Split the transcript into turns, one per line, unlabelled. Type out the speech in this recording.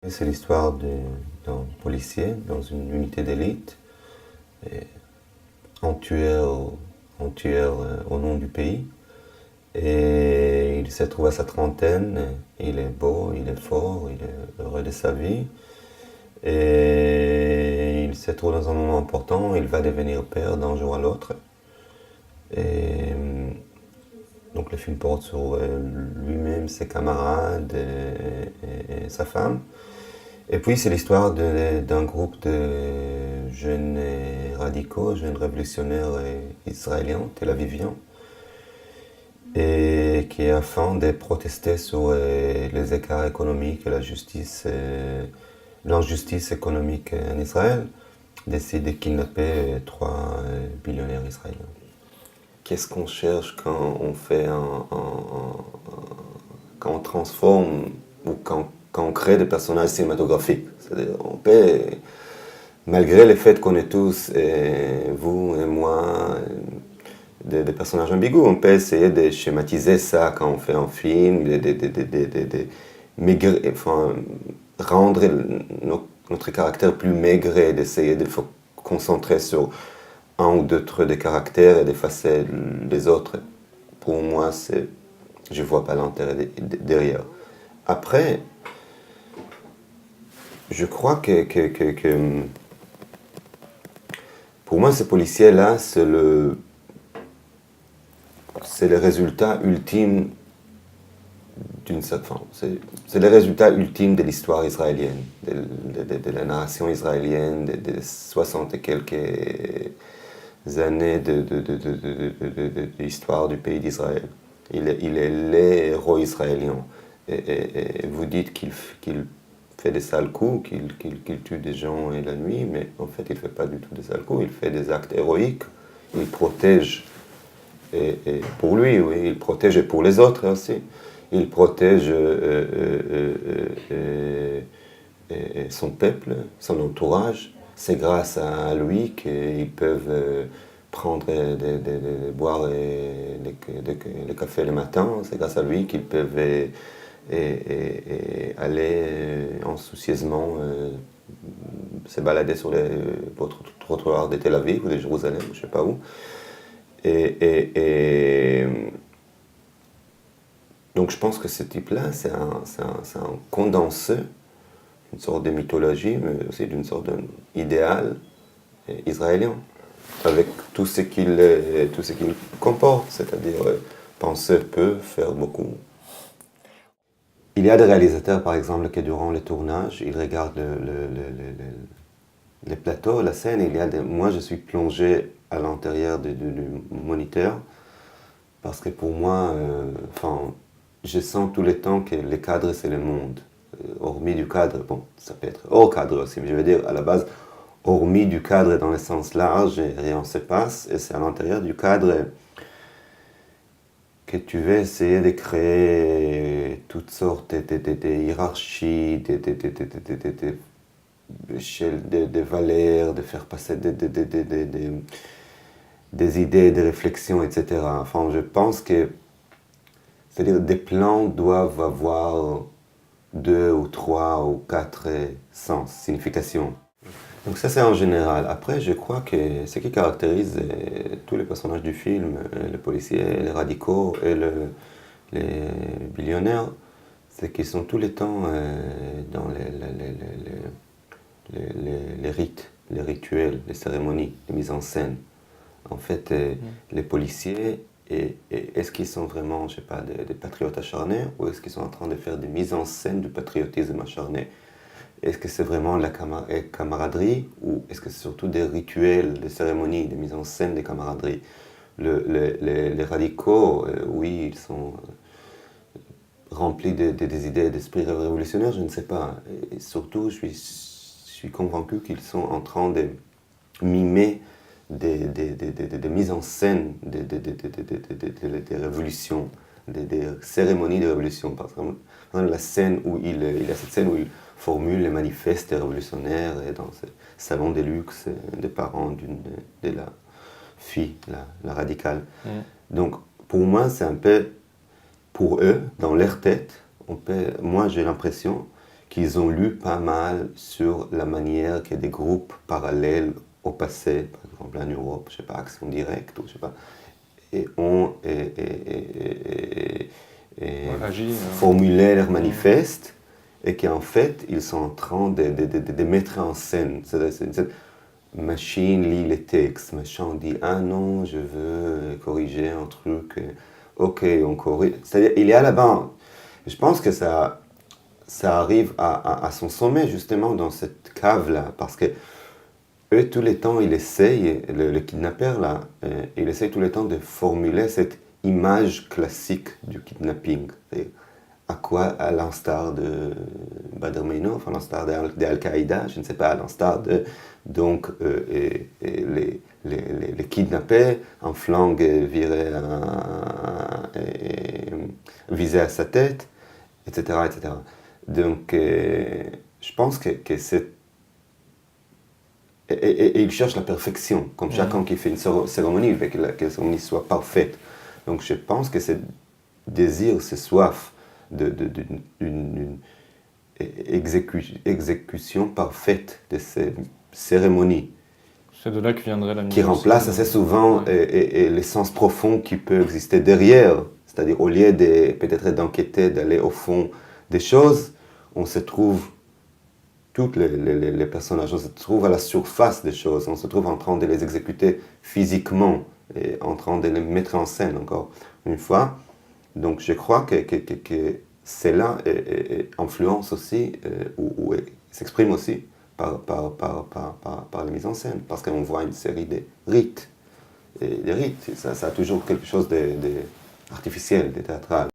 C'est l'histoire d'un policier dans une unité d'élite, un tueur au nom du pays. Et il se trouve à sa trentaine, il est beau, il est fort, il est heureux de sa vie. Et il se trouve dans un moment important, il va devenir père d'un jour à l'autre. Et donc le film porte sur lui-même, ses camarades et sa femme. Et puis c'est l'histoire d'un groupe de jeunes radicaux, jeunes révolutionnaires israéliens, tel-aviviens, et qui est afin de protester sur les écarts économiques et l'injustice économique en Israël, décide de kidnapper 3 billionnaires israéliens. Qu'est-ce qu'on cherche quand on fait quand on transforme ou quand on crée des personnages cinématographiques? C'est-à-dire, on peut, malgré le fait qu'on est tous, vous et moi, des personnages ambigus, on peut essayer de schématiser ça quand on fait un film, rendre notre caractère plus maigre, d'essayer de se concentrer sur un ou deux traits de caractère et d'effacer les autres. Pour moi, je ne vois pas l'intérêt derrière. Après, je crois que pour moi, ce policier-là, c'est le résultat ultime d'une certaine forme. C'est le résultat ultime de l'histoire israélienne, de la narration israélienne, des 60 et quelques années de l'histoire du pays d'Israël. Il est l'héros israélien. Et vous dites qu'il fait des sales coups, qu'il tue des gens la nuit, mais en fait, il ne fait pas du tout des sales coups, il fait des actes héroïques, il protège, et pour lui, oui, il protège et pour les autres aussi. Il protège son peuple, son entourage. C'est grâce à lui qu'ils peuvent prendre, boire le café le matin. C'est grâce à lui qu'ils peuvent aller insoucieusement se balader sur les trottoirs de Tel Aviv ou de Jérusalem, je ne sais pas où. Donc je pense que ce type-là, c'est un condensé, une sorte de mythologie, mais aussi d'une sorte d'idéal israélien, avec tout ce qu'il comporte, c'est-à-dire penser peu, faire beaucoup. Il y a des réalisateurs, par exemple, qui durant le tournage, ils regardent les plateaux, la scène, moi je suis plongé à l'intérieur du moniteur, parce que pour moi, je sens tout le temps que le cadre, c'est le monde. Hormis du cadre, bon, ça peut être hors cadre aussi, mais je veux dire, à la base, hormis du cadre dans le sens large, rien ne se passe, et c'est à l'intérieur du cadre que tu veux essayer de créer toutes sortes de hiérarchies, de valeurs, de faire passer des idées, des réflexions, etc. Enfin, je pense que c'est-à-dire des plans doivent avoir 2 ou 3 ou 4 sens, significations. Donc ça c'est en général. Après, je crois que ce qui caractérise tous les personnages du film, les policiers, les radicaux et les billionnaires, c'est qu'ils sont tous les temps dans les rites, les rituels, les cérémonies, les mises en scène. En fait, les policiers, est-ce qu'ils sont vraiment, je sais pas, des patriotes acharnés, ou est-ce qu'ils sont en train de faire des mises en scène du patriotisme acharné? Est-ce que c'est vraiment la camaraderie, ou est-ce que c'est surtout des rituels, des cérémonies, des mises en scène de camaraderie? Les radicaux, oui, ils sont remplis des idées d'esprit révolutionnaire, je ne sais pas. Et surtout, je suis convaincu qu'ils sont en train de mimer des mises en scène des révolutions, des cérémonies de révolution. Par exemple, la scène où il y a cette scène où il formule les manifestes révolutionnaires dans ce salon de luxe des parents de la fille, la radicale. Donc, pour moi, c'est un peu, pour eux, dans leur tête, moi j'ai l'impression qu'ils ont lu pas mal sur la manière que des groupes parallèles au passé, par exemple en Europe, je sais pas, Action Directe, ou je sais pas, et ont formulé leur manifeste, et qu'en fait, ils sont en train de mettre en scène. Cette machine lit les textes, machin dit « Ah non, je veux corriger un truc. » Ok, on corrige. C'est-à-dire, il y a là-bas, je pense que ça arrive à son sommet, justement, dans cette cave-là, parce que eux, tout le temps, il essaye, le kidnappeur, là, il essaye tout le temps de formuler cette image classique du kidnapping. À quoi, à l'instar de Badr Meinhof, à l'instar d'Al-Qaïda, je ne sais pas, à l'instar de donc les kidnappés, un flingue viré visé à sa tête, etc., etc. Donc, je pense que c'est... Et il cherche la perfection, comme chacun qui fait une cérémonie, il veut que la cérémonie soit parfaite. Donc, je pense que ce désir, cette soif d'une exécution parfaite de ces cérémonies.
C'est de là que viendrait la mise
qui remplace assez souvent l'essence profonde qui peut exister derrière. C'est-à-dire, au lieu peut-être d'enquêter, d'aller au fond des choses, on se trouve, tous les personnages, on se trouve à la surface des choses, on se trouve en train de les exécuter physiquement, et en train de les mettre en scène, encore une fois. Donc je crois que cela influence aussi, ou s'exprime aussi par la mise en scène, parce qu'on voit une série de rites. Et les rites, ça a toujours quelque chose d'artificiel, de théâtral.